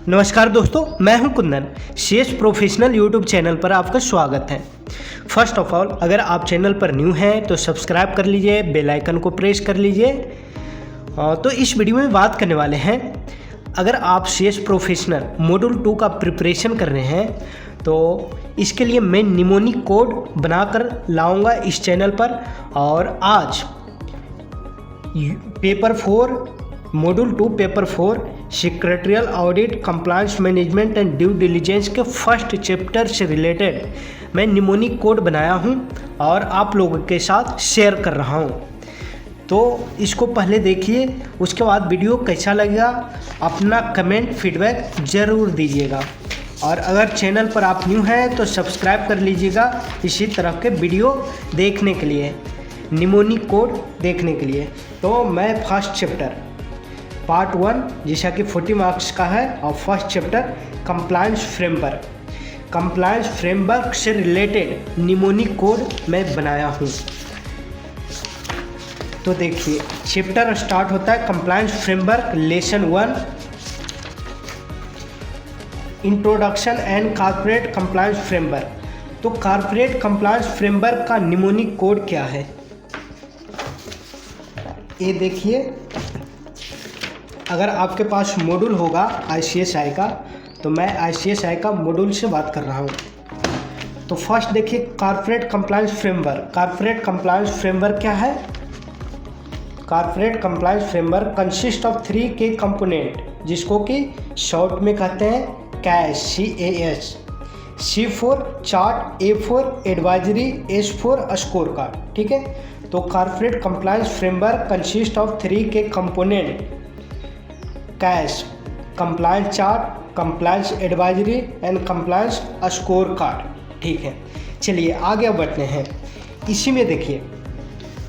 नमस्कार दोस्तों, मैं हूं Kundan. CS professional YouTube channel पर आपका स्वागत है। फर्स्ट ऑफ ऑल, अगर आप चैनल पर न्यू हैं तो सब्सक्राइब कर लीजिए, बेल आइकन को प्रेस कर लीजिए। तो इस वीडियो में बात करने वाले हैं, अगर आप सीएस प्रोफेशनल मॉड्यूल 2 का प्रिपरेशन कर रहे हैं तो इसके लिए मैं निमोनिक कोड बनाकर लाऊंगा इस चैनल पर। और आज paper 4 module 2 paper 4 secretarial audit compliance management and due diligence के फर्स्ट चैप्टर से रिलेटेड मैं निमोनिक कोड बनाया हूं और आप लोगों के साथ शेयर कर रहा हूं। तो इसको पहले देखिए, उसके बाद वीडियो कैसा लगेगा अपना कमेंट फीडबैक ज़रूर दीजिएगा। और अगर चैनल पर आप न्यू हैं तो सब्सक्राइब कर लीजिएगा इसी तरह के वीडियो देखने के लिए, निमोनिक कोड देखने के लिए। तो मैं फर्स्ट चैप्टर पार्ट 1 जैसा कि 40 मार्क्स का है और फर्स्ट चैप्टर कंप्लायंस फ्रेमवर्क से रिलेटेड निमोनिक कोड मैं बनाया हूँ। तो देखिए, चैप्टर स्टार्ट होता है compliance framework lesson 1 introduction and corporate compliance framework. तो कॉर्पोरेट कंप्लायंस फ्रेमवर्क का निमोनिक कोड क्या है ये देखिए। अगर आपके पास मॉड्यूल होगा ICSI का, तो मैं ICSI का मॉड्यूल से बात कर रहा हूँ। तो फर्स्ट देखिए, corporate compliance framework. Corporate compliance framework क्या है? Corporate compliance framework consist of 3 के कंपोनेंट, जिसको कि शॉर्ट में कहते हैं CAS। C for chart, A for advisory, S for score card. ठीक है। तो corporate compliance framework consist of 3 के component CAS, compliance chart, compliance advisory and compliance score card. ठीक है, चलिए आगे बढ़ते हैं। इसी में देखिए,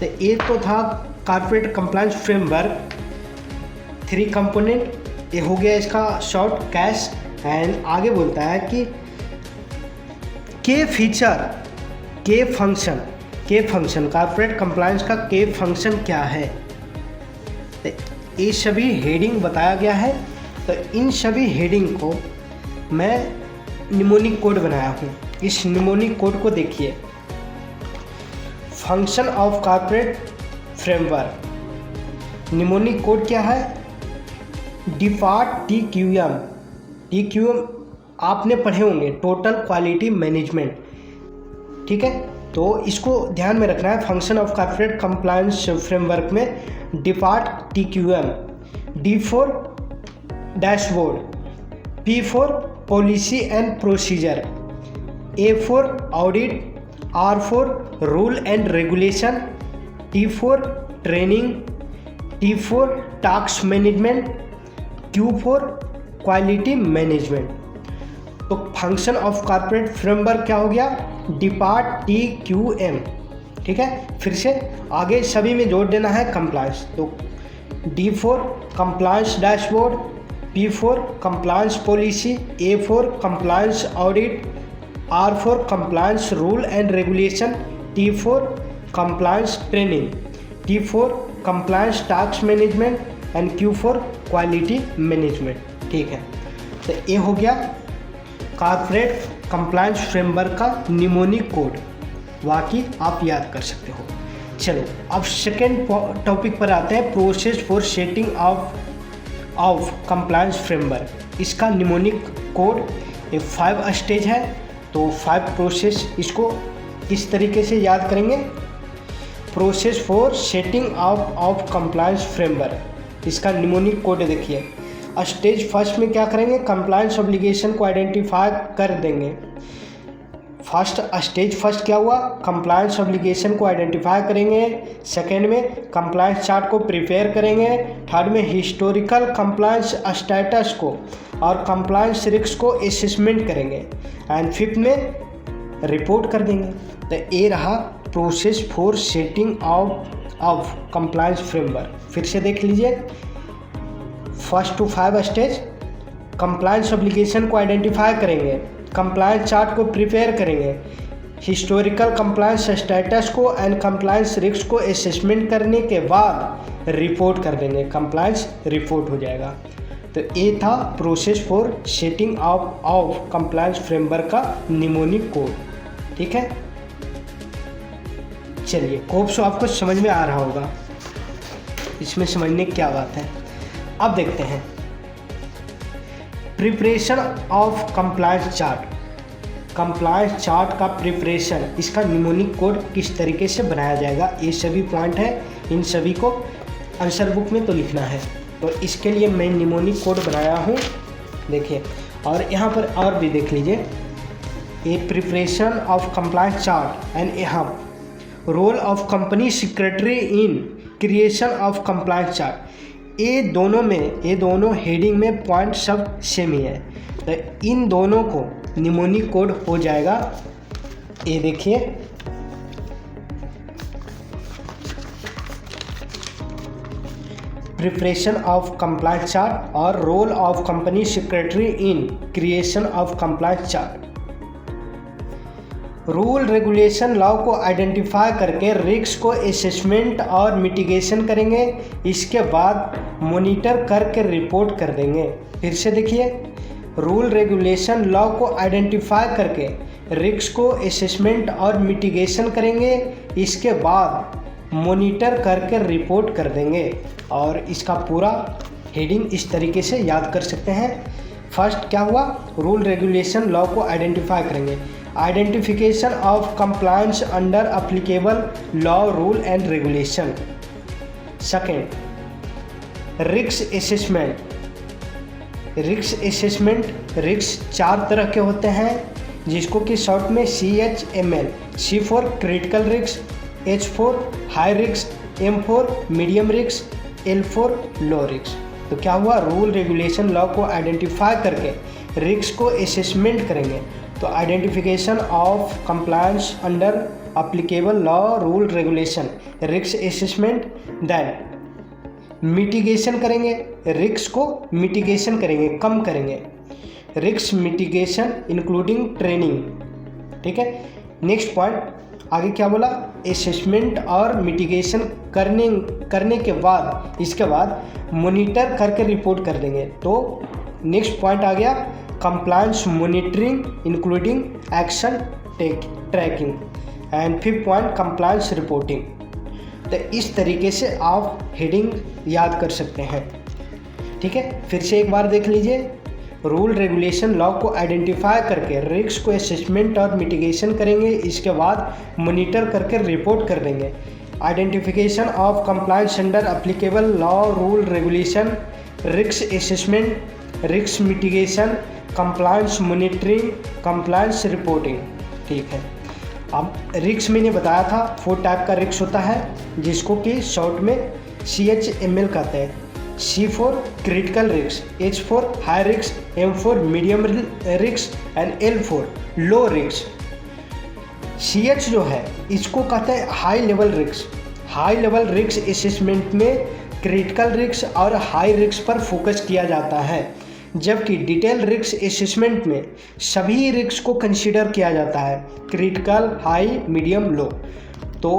तो एक तो था कॉर्पोरेट कंप्लायंस फ्रेमवर्क 3 कंपोनेंट, ये हो गया इसका शॉर्ट CAS। एंड आगे बोलता है कि के फीचर, के फंक्शन कॉर्पोरेट कंप्लायंस का के फंक्शन क्या है, ये सभी हेडिंग बताया गया है। तो इन सभी हेडिंग को मैं निमोनिक कोड बनाया हूँ। इस निमोनिक कोड को देखिए। Function of corporate framework, mnemonic code क्या है? डिफॉल्ट TQM आपने पढ़े होंगे, टोटल क्वालिटी मैनेजमेंट। ठीक है, तो इसको ध्यान में रखना है। Function of corporate compliance framework में default TQM, D for dashboard, P for policy and procedure, A for audit, R for rule and regulation, T for training, T for task management, Q for quality management. तो function of corporate framework क्या हो गया? Depart TQM। ठीक है, फिर से आगे सभी में जोड़ देना है कंप्लायंस। तो D for compliance dashboard, P for compliance policy, A for compliance audit, R for compliance rule and regulation, T for compliance training, T for compliance task management and Q for quality management. ठीक है, तो ये हो गया corporate compliance framework का mnemonic code. बाकी आप याद कर सकते हो। चलो अब सेकेंड टॉपिक पर आते हैं, process for setting of compliance framework. इसका निमोनिक कोड ये 5 स्टेज है। तो 5 प्रोसेस, इसको इस तरीके से याद करेंगे। Process for setting of compliance framework, इसका निमोनिक कोड देखिए। स्टेज फर्स्ट में क्या करेंगे? कंप्लायंस ऑब्लिगेशन को आइडेंटिफाई कर देंगे। स्टेज फर्स्ट क्या हुआ? कंप्लायंस ऑब्लिगेशन को आइडेंटिफाई करेंगे। सेकेंड में कंप्लायंस चार्ट को प्रिपेयर करेंगे। थर्ड में हिस्टोरिकल कंप्लायंस स्टेटस को और कंप्लायंस रिस्क को असेसमेंट करेंगे। एंड फिफ्थ में रिपोर्ट कर देंगे। तो ये रहा process for setting of compliance framework. फिर से देख लीजिए, first to 5 stage, compliance obligation को आइडेंटिफाई करेंगे, कंप्लायंस चार्ट को प्रिपेयर करेंगे, हिस्टोरिकल कंप्लायंस स्टेटस को एंड कंप्लायंस रिस्क को असेसमेंट करने के बाद रिपोर्ट कर देंगे, कंप्लायंस रिपोर्ट हो जाएगा। तो ये था process for setting up of compliance framework का निमोनिक कोड। ठीक है, चलिए होप सो आपको समझ में आ रहा होगा, इसमें समझने की क्या बात है। अब देखते हैं preparation of compliance chart. Compliance chart का प्रिपरेशन, इसका निमोनिक कोड किस तरीके से बनाया जाएगा, ये सभी पॉइंट है, इन सभी को आंसर बुक में तो लिखना है। तो इसके लिए मैं निमोनिक कोड बनाया हूँ, देखिए, और यहाँ पर और भी देख लीजिए, ये preparation of compliance chart and यहाँ role of company secretary in creation of compliance chart. ये दोनों हेडिंग में पॉइंट सब सेम ही है, तो इन दोनों को निमोनिक कोड हो जाएगा। ये देखिए, प्रिपरेशन ऑफ कंप्लायंस चार्ट और role of company secretary in creation of compliance chart. Rule regulation law को आइडेंटिफाई करके रिस्क को असेसमेंट और मिटिगेशन करेंगे, इसके बाद मॉनिटर करके रिपोर्ट कर देंगे। फिर से देखिए, रूल रेगुलेशन लॉ को आइडेंटिफाई करके रिस्क को असेसमेंट और मिटिगेशन करेंगे, इसके बाद मॉनिटर करके रिपोर्ट कर देंगे। और इसका पूरा हेडिंग इस तरीके से याद कर सकते हैं। फर्स्ट क्या हुआ, रूल रेगुलेशन लॉ को आइडेंटिफाई करेंगे, identification of compliance under applicable law rule and regulation. Second, risk assessment. Risk assessment, risk 4 तरह के होते हैं, जिसको कि शॉर्ट में CHML। C for critical risk, H for high risk, M for medium risk, L for low risk. तो क्या हुआ, रूल रेगुलेशन लॉ को आइडेंटिफाई करके रिस्क को असेसमेंट करेंगे, तो identification of compliance under applicable law rule regulation, risk assessment. Then mitigation करेंगे, risk को मिटिगेशन करेंगे, कम करेंगे, रिस्क मिटिगेशन इंक्लूडिंग ट्रेनिंग। ठीक है, नेक्स्ट पॉइंट आगे क्या बोला, असेसमेंट और मिटिगेशन करने के बाद, इसके बाद मॉनिटर करके रिपोर्ट कर देंगे। तो नेक्स्ट पॉइंट आ गया compliance monitoring including action tracking. And fifth point compliance reporting. तो इस तरीके से आप हेडिंग याद कर सकते हैं। ठीक है, फिर से एक बार देख लीजिए, रूल रेगुलेशन लॉ को आइडेंटिफाई करके रिस्क को असेसमेंट और मिटिगेशन करेंगे, इसके बाद मॉनिटर करके रिपोर्ट कर देंगे। Identification of compliance under applicable law rule regulation, risk assessment, risk mitigation, compliance monitoring, compliance reporting. ठीक है, अब रिस्क मैंने बताया था 4 टाइप का रिस्क होता है, जिसको कि शॉर्ट में CHML कहते हैं। C for critical risk, H for high risk, M for medium risk and L for low risk. CH जो है इसको कहते हैं high level risk. High level risk assessment में क्रिटिकल रिस्क और हाई रिस्क पर फोकस किया जाता है, जबकि डिटेल रिस्क असेसमेंट में सभी रिस्क को कंसीडर किया जाता है, क्रिटिकल, हाई, मीडियम, लो। तो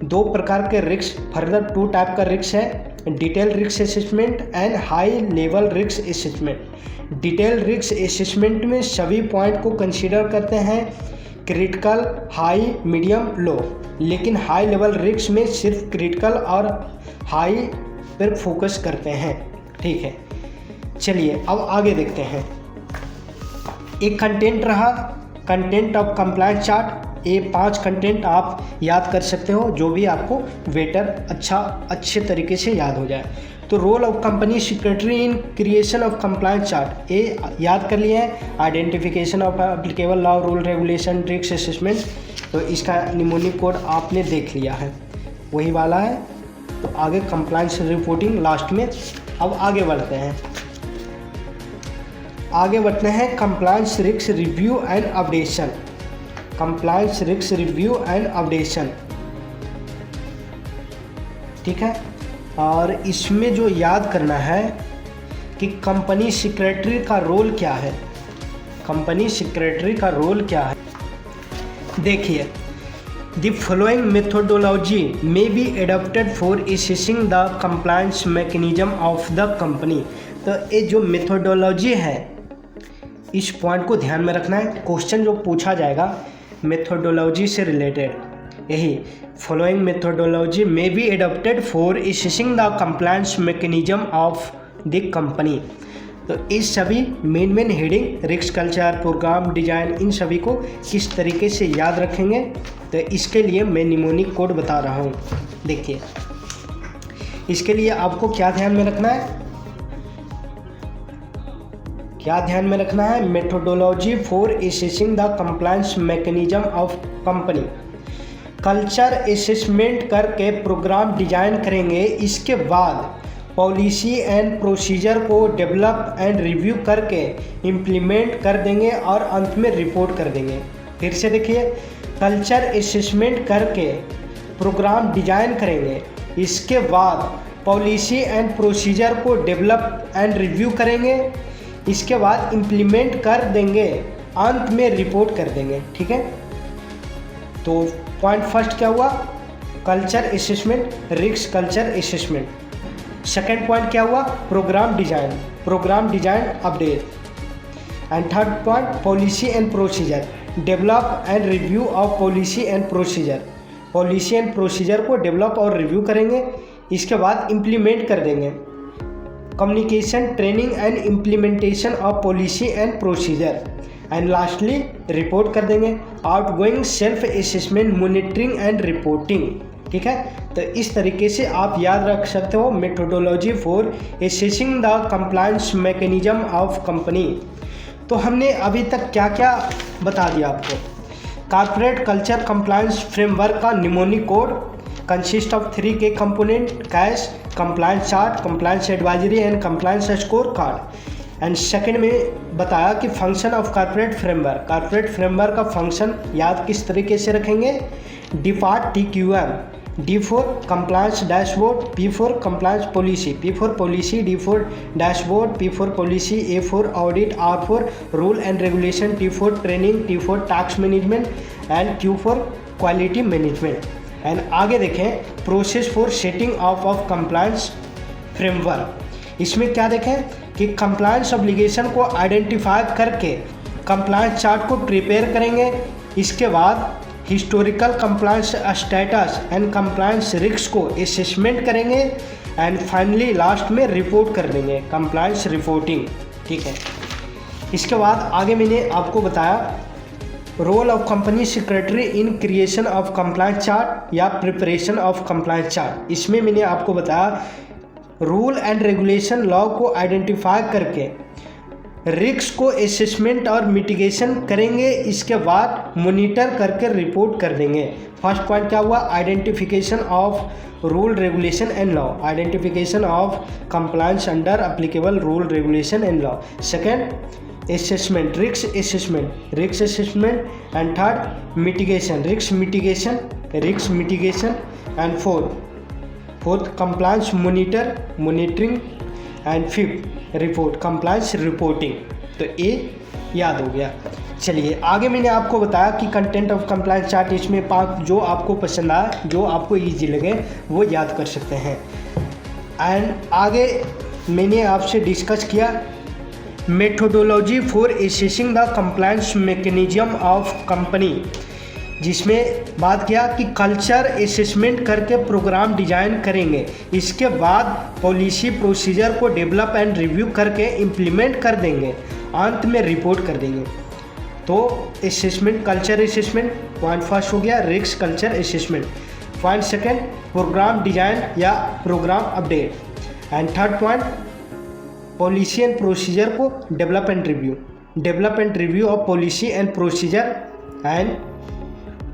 2 प्रकार के रिस्क, फर्दर 2 टाइप का रिस्क है, detail risk assessment and high level risk assessment. Detail risk assessment में सभी पॉइंट को कंसीडर करते हैं, क्रिटिकल, हाई, मीडियम, लो, लेकिन हाई लेवल रिस्क में सिर्फ क्रिटिकल और हाई पर फोकस करते हैं। ठीक है, चलिए अब आगे देखते हैं। एक कंटेंट रहा, कंटेंट ऑफ कंप्लायंस चार्ट। ये 5 कंटेंट आप याद कर सकते हो, जो भी आपको बेटर अच्छे तरीके से याद हो जाए। तो role of company secretary in creation of compliance chart, ये याद कर लिए हैं। Identification of applicable law rule regulation, risk assessment, तो इसका निमोनिक कोड आपने देख लिया है, वही वाला है। तो आगे कंप्लायंस रिपोर्टिंग लास्ट में। अब आगे बढ़ते हैं compliance risk review and updation. Compliance risk review and updation, ठीक है। और इसमें जो याद करना है कि कंपनी सेक्रेटरी का रोल क्या है। कंपनी सेक्रेटरी का रोल क्या है, देखिए, the following methodology may be adopted for assessing the compliance mechanism of the company. तो ये जो मेथोडोलॉजी है इस पॉइंट को ध्यान में रखना है। क्वेश्चन जो पूछा जाएगा मेथोडोलॉजी से रिलेटेड यही, following methodology may be adopted for assessing the compliance mechanism of the company. तो इस सभी main heading risk culture, program design, इन सभी को किस तरीके से याद रखेंगे, तो इसके लिए मैं निमोनिक कोड बता रहा हूँ। देखिए इसके लिए आपको क्या ध्यान में रखना है, क्या ध्यान में रखना है, methodology for assessing the compliance mechanism of company. Culture assessment करके प्रोग्राम डिजाइन करेंगे, इसके बाद पॉलिसी एंड प्रोसीजर को डेवलप एंड रिव्यू करके इम्प्लीमेंट कर देंगे और अंत में रिपोर्ट कर देंगे। फिर से देखिए, कल्चर असेसमेंट करके प्रोग्राम डिजाइन करेंगे, इसके बाद पॉलिसी एंड प्रोसीजर को डेवलप एंड रिव्यू करेंगे, इसके बाद इम्प्लीमेंट कर देंगे, अंत में रिपोर्ट कर देंगे। ठीक है, तो पॉइंट फर्स्ट क्या हुआ, culture assessment, risk culture assessment. Second point क्या हुआ, programme design update. And third point policy and procedure, develop and review of policy and procedure. Policy and procedure को डेवलप और रिव्यू करेंगे, इसके बाद इम्प्लीमेंट कर देंगे। Communication, training and implementation of policy and procedure. And lastly report कर देंगे, outgoing self assessment, monitoring and reporting. ठीक है, तो इस तरीके से आप याद रख सकते हो methodology for assessing the compliance mechanism of company. तो हमने अभी तक क्या क्या बता दिया आपको। कॉर्पोरेट कल्चर कंप्लायंस फ्रेमवर्क का निमोनिक कोड कंसिस्ट ऑफ 3 के component, cash, compliance chart, compliance advisory and compliance score card. And second में बताया कि फंक्शन ऑफ कॉर्पोरेट फ्रेमवर्क का फंक्शन याद किस तरीके से रखेंगे। D part TQM, D for compliance dashboard, P for compliance policy, P for policy, D for dashboard, P for policy, A for audit, R for rule and regulation, T for training, T for tax management and Q for quality management। And आगे देखें process for setting of compliance framework. इसमें क्या देखें कि compliance obligation को identify करके compliance chart को prepare करेंगे, इसके बाद historical compliance status and compliance risk को असेसमेंट करेंगे एंड फाइनली लास्ट में रिपोर्ट कर देंगे, कंप्लायंस रिपोर्टिंग। ठीक है, इसके बाद आगे मैंने आपको बताया role of company secretary in creation of compliance chart या प्रिपरेशन ऑफ कंप्लायंस चार्ट। इसमें मैंने आपको बताया रूल एंड रेगुलेशन लॉ को आइडेंटिफाई करके रिस्क को असेसमेंट और मिटिगेशन करेंगे, इसके बाद मॉनिटर करके रिपोर्ट कर देंगे। फर्स्ट पॉइंट क्या हुआ, identification of rule regulation and law, identification of compliance under applicable rule regulation and law. Second assessment, risk assessment and third mitigation, risk mitigation and fourth compliance monitoring and fifth report, compliance reporting. तो ये याद हो गया। चलिए आगे मैंने आपको बताया कि कंटेंट ऑफ कंप्लायंस चार्ट, इसमें 5 जो आपको पसंद आए, जो आपको इजी लगे वो याद कर सकते हैं। एंड आगे मैंने आपसे डिस्कस किया methodology for assessing the compliance mechanism of company, जिसमें बात किया कि कल्चर असेसमेंट करके प्रोग्राम डिजाइन करेंगे, इसके बाद पॉलिसी प्रोसीजर को डेवलप एंड रिव्यू करके इम्प्लीमेंट कर देंगे, अंत में रिपोर्ट कर देंगे। तो assessment, culture assessment point first हो गया, risk culture assessment. Point second program design या program update. And third point policy and procedure को develop and review of policy and procedure. And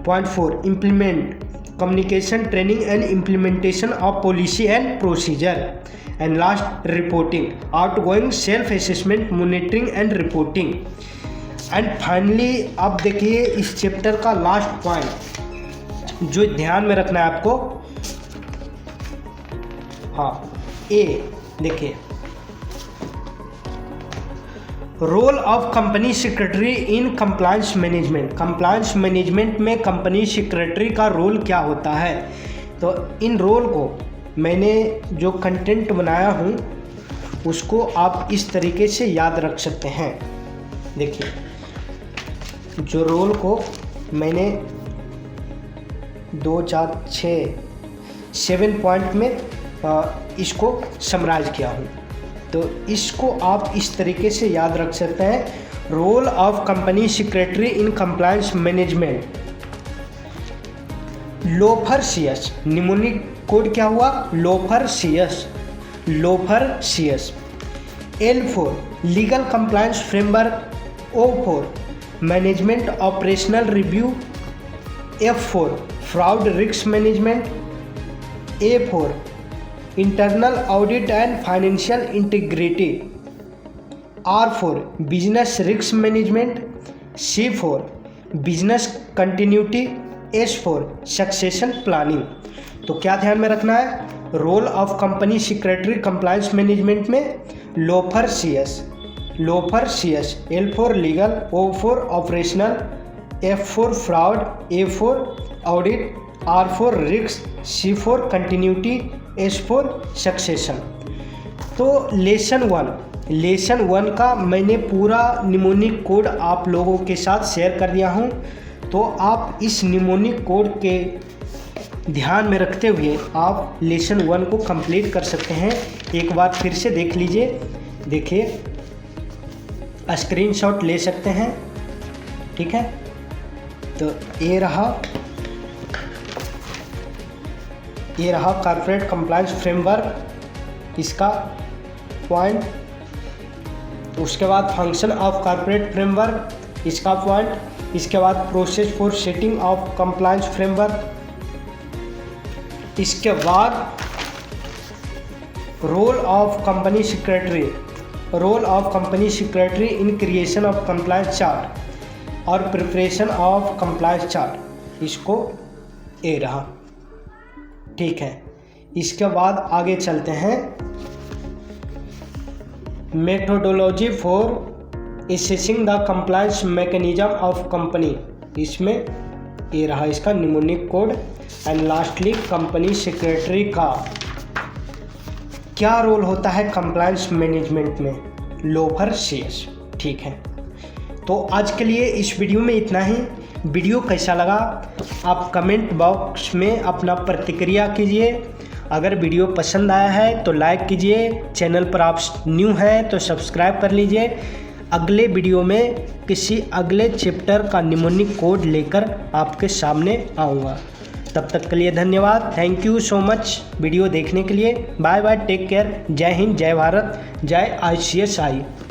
point 4 implement, communication, training and implementation of policy and procedure. And last reporting, outgoing self assessment, monitoring and reporting. And finally अब देखिए इस chapter का last point जो ध्यान में रखना है आपको। हाँ, ए देखिए role of company secretary in compliance management. Compliance management में कंपनी सेक्रेटरी का रोल क्या होता है। तो इन रोल को मैंने जो कंटेंट बनाया हूँ उसको आप इस तरीके से याद रख सकते हैं। देखिए, जो रोल को मैंने 2 4 6 7 पॉइंट में इसको समराइज किया हूँ, तो इसको आप इस तरीके से याद रख सकते हैं। Role of company secretary in compliance management, loafer CS, mnemonic code क्या हुआ, loafer CS, loafer CS. L4 legal compliance framework, O4 management operational review, F4 fraud risk management, A4 internal audit and financial integrity, R4 business risk management, C4 business continuity, S4 succession planning. तो क्या ध्यान में रखना है, role of company secretary compliance management में loafer CS, loafer CS, L4 legal, O4 operational, F4 fraud, A4 audit, R4 risk, C4 continuity, S4 succession. तो lesson one का मैंने पूरा निमोनिक कोड आप लोगों के साथ शेयर कर दिया हूँ। तो आप इस निमोनिक कोड के ध्यान में रखते हुए आप लेसन 1 को कंप्लीट कर सकते हैं। एक बार फिर से देख लीजिए, देखिए स्क्रीनशॉट ले सकते हैं, ठीक है। तो ये रहा कॉर्पोरेट कंप्लायंस फ्रेमवर्क, इसका पॉइंट। उसके बाद फंक्शन ऑफ कॉर्पोरेट फ्रेमवर्क, इसका पॉइंट। इसके बाद process for setting of compliance framework, इसके बाद role of company secretary in creation of compliance chart और प्रिपरेशन ऑफ कंप्लायंस चार्ट, इसको ए रहा, ठीक है। इसके बाद आगे चलते हैं, methodology for assessing the compliance mechanism of company, इसमें ये रहा इसका mnemonic code. And lastly company secretary का क्या रोल होता है कंप्लायंस मैनेजमेंट में, लोफर सीएस, ठीक है। तो आज के लिए इस वीडियो में इतना ही। वीडियो कैसा लगा आप कमेंट बॉक्स में अपना प्रतिक्रिया कीजिए। अगर वीडियो पसंद आया है तो लाइक कीजिए, चैनल पर आप न्यू हैं तो सब्सक्राइब कर लीजिए। अगले वीडियो में किसी अगले चैप्टर का निमोनिक कोड लेकर आपके सामने आऊँगा। तब तक के लिए धन्यवाद, thank you so much video देखने के लिए। बाय बाय, टेक केयर, जय हिंद, जय भारत, जय ICSI।